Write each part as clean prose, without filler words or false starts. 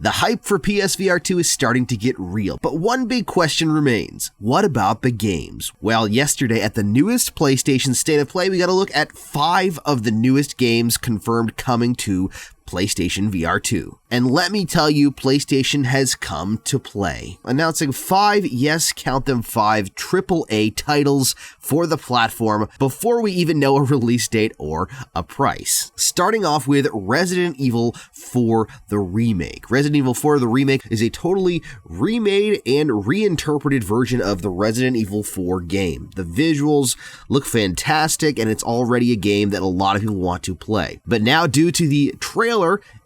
The hype for PSVR 2 is starting to get real, but one big question remains. What about the games? Well, yesterday at the newest PlayStation State of Play, we got a look at 5 of the newest games confirmed coming to PlayStation VR 2. And let me tell you, PlayStation has come to play, announcing 5, yes, count them 5 AAA titles for the platform before we even know a release date or a price. Starting off with Resident Evil 4 the Remake. Resident Evil 4 the Remake is a totally remade and reinterpreted version of the Resident Evil 4 game. The visuals look fantastic, and it's already a game that a lot of people want to play. But now, due to the trailer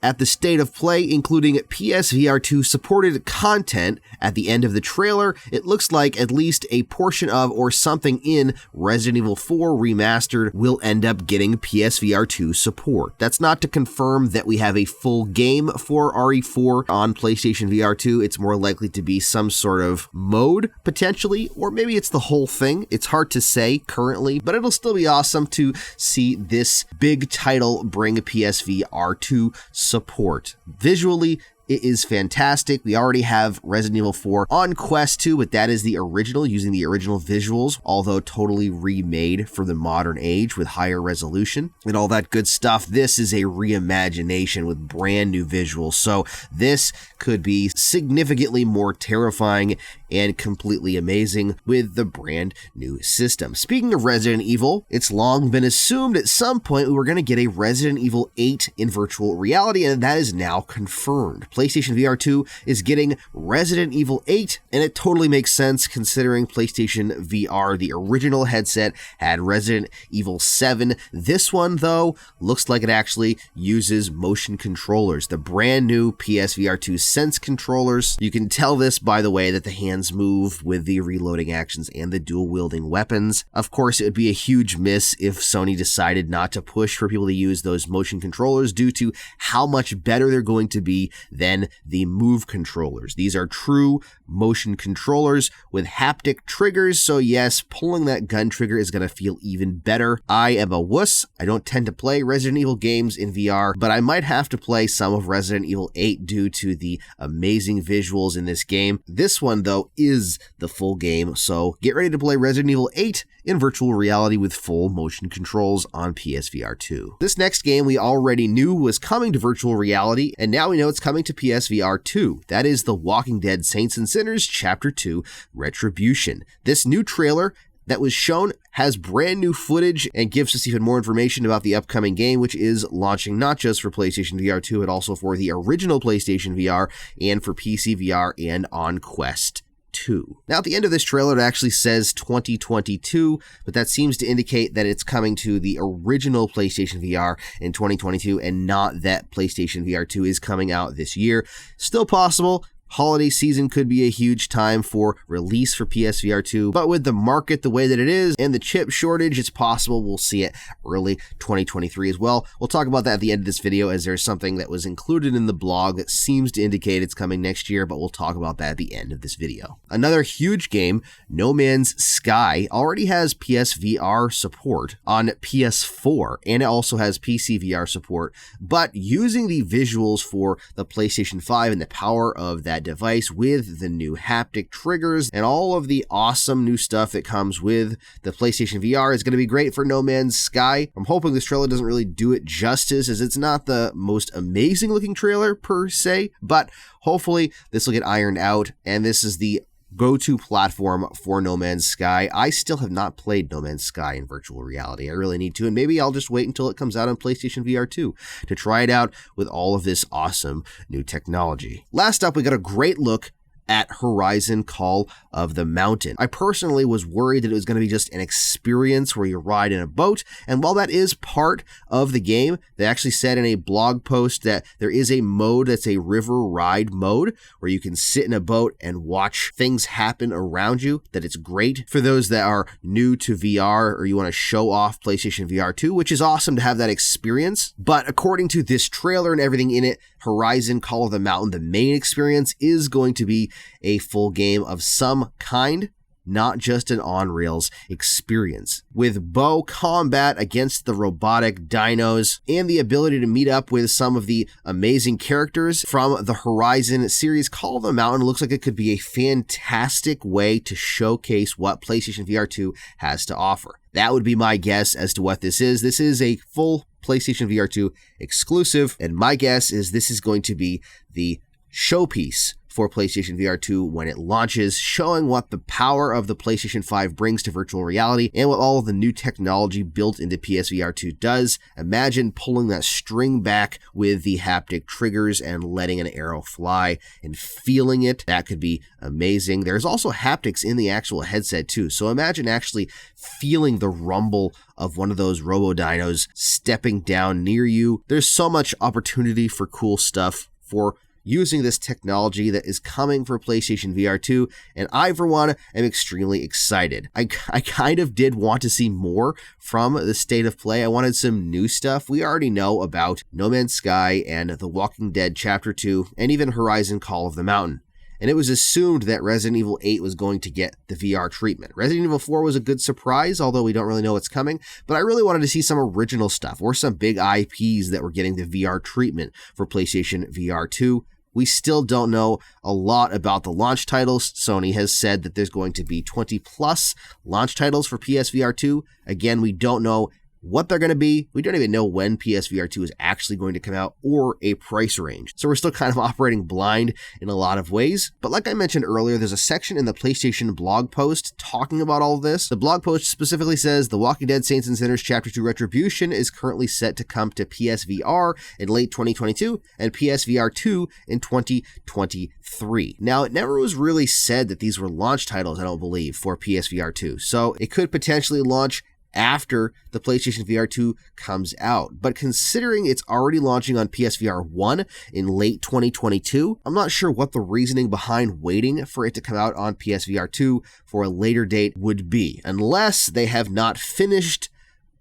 at the State of Play, including PSVR 2 supported content at the end of the trailer, it looks like at least a portion of or something in Resident Evil 4 Remastered will end up getting PSVR 2 support. That's not to confirm that we have a full game for RE4 on PlayStation VR 2. It's more likely to be some sort of mode, potentially, or maybe it's the whole thing. It's hard to say currently, but it'll still be awesome to see this big title bring PSVR 2 support. Visually, it is fantastic. We already have Resident Evil 4 on Quest 2, but that is the original, using the original visuals, although totally remade for the modern age with higher resolution and all that good stuff. This is a reimagination with brand new visuals, so this could be significantly more terrifying and completely amazing with the brand new system. Speaking of Resident Evil, it's long been assumed at some point we were going to get a Resident Evil 8 in virtual reality, and that is now confirmed. PlayStation VR 2 is getting Resident Evil 8, and it totally makes sense considering PlayStation VR, the original headset, had Resident Evil 7. This one, though, looks like it actually uses motion controllers, the brand new PSVR 2 Sense controllers. You can tell this by the way that the hands move with the reloading actions and the dual wielding weapons. Of course, it would be a huge miss if Sony decided not to push for people to use those motion controllers due to how much better they're going to be than the Move controllers. These are true motion controllers with haptic triggers, so yes, pulling that gun trigger is going to feel even better. I am a wuss. I don't tend to play Resident Evil games in VR, but I might have to play some of Resident Evil 8 due to the amazing visuals in this game. This one, though, is the full game, so get ready to play Resident Evil 8 in virtual reality with full motion controls on PSVR 2. This next game we already knew was coming to virtual reality, and now we know it's coming to PSVR 2. That is The Walking Dead Saints and Sinners Chapter 2 Retribution. This new trailer that was shown has brand new footage and gives us even more information about the upcoming game, which is launching not just for PlayStation VR 2, but also for the original PlayStation VR and for PC VR and on Quest 2. Now, at the end of this trailer, it actually says 2022, but that seems to indicate that it's coming to the original PlayStation VR in 2022 and not that PlayStation VR 2 is coming out this year. Still possible. Holiday season could be a huge time for release for PSVR 2, but with the market the way that it is and the chip shortage, it's possible we'll see it early 2023 as well. We'll talk about that at the end of this video, as there's something that was included in the blog that seems to indicate it's coming next year, but we'll talk about that at the end of this video. Another huge game, No Man's Sky, already has PSVR support on PS4, and it also has PC VR support, but using the visuals for the PlayStation 5 and the power of that device with the new haptic triggers and all of the awesome new stuff that comes with the PlayStation VR is going to be great for No Man's Sky. I'm hoping this trailer doesn't really do it justice, as it's not the most amazing looking trailer per se, but hopefully this will get ironed out, and this is the go-to platform for No Man's Sky. I still have not played No Man's Sky in virtual reality. I really need to, and maybe I'll just wait until it comes out on PlayStation VR 2 to try it out with all of this awesome new technology. Last up, we got a great look at Horizon Call of the Mountain. I personally was worried that it was going to be just an experience where you ride in a boat, and while that is part of the game, they actually said in a blog post that there is a mode that's a river ride mode where you can sit in a boat and watch things happen around you, that it's great for those that are new to VR or you want to show off PlayStation VR 2, which is awesome to have that experience. But according to this trailer and everything in it, Horizon Call of the Mountain, the main experience, is going to be a full game of some kind. not just an on-rails experience. With bow combat against the robotic dinos and the ability to meet up with some of the amazing characters from the Horizon series, Call of the Mountain looks like it could be a fantastic way to showcase what PlayStation VR 2 has to offer. That would be my guess as to what this is. This is a full PlayStation VR 2 exclusive, and my guess is this is going to be the showpiece for PlayStation VR 2 when it launches, showing what the power of the PlayStation 5 brings to virtual reality and what all of the new technology built into PSVR 2 does. Imagine pulling that string back with the haptic triggers and letting an arrow fly and feeling it. That could be amazing. There's also haptics in the actual headset too, so imagine actually feeling the rumble of one of those robo-dinos stepping down near you. There's so much opportunity for cool stuff for using this technology that is coming for PlayStation VR 2, and I, for one, am extremely excited. I kind of did want to see more from the State of Play. I wanted some new stuff. We already know about No Man's Sky and The Walking Dead Chapter 2, and even Horizon Call of the Mountain. And it was assumed that Resident Evil 8 was going to get the VR treatment. Resident Evil 4 was a good surprise, although we don't really know what's coming, but I really wanted to see some original stuff or some big IPs that were getting the VR treatment for PlayStation VR 2. We still don't know a lot about the launch titles. Sony has said that there's going to be 20 plus launch titles for PSVR 2. Again, we don't know what they're going to be. We don't even know when PSVR 2 is actually going to come out or a price range. So we're still kind of operating blind in a lot of ways. But like I mentioned earlier, there's a section in the PlayStation blog post talking about all of this. The blog post specifically says The Walking Dead Saints and Sinners Chapter 2 Retribution is currently set to come to PSVR in late 2022 and PSVR 2 in 2023. Now, it never was really said that these were launch titles, I don't believe, for PSVR 2. So it could potentially launch after the PlayStation VR 2 comes out. But considering it's already launching on PSVR 1 in late 2022, I'm not sure what the reasoning behind waiting for it to come out on PSVR 2 for a later date would be, unless they have not finished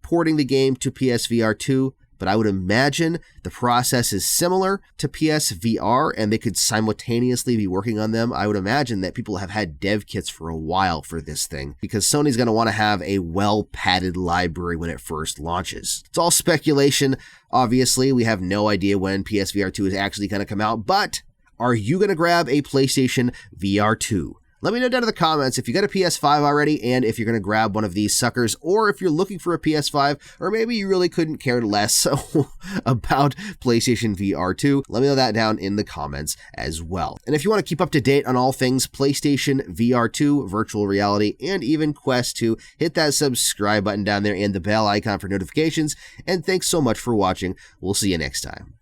porting the game to PSVR 2. But I would imagine the process is similar to PSVR and they could simultaneously be working on them. I would imagine that people have had dev kits for a while for this thing because Sony's going to want to have a well-padded library when it first launches. It's all speculation. Obviously, we have no idea when PSVR 2 is actually going to come out, but are you going to grab a PlayStation VR 2? Let me know down in the comments if you got a PS5 already and if you're going to grab one of these suckers, or if you're looking for a PS5, or maybe you really couldn't care less about PlayStation VR 2. Let me know that down in the comments as well. And if you want to keep up to date on all things PlayStation VR 2, virtual reality, and even Quest 2, hit that subscribe button down there and the bell icon for notifications. And thanks so much for watching. We'll see you next time.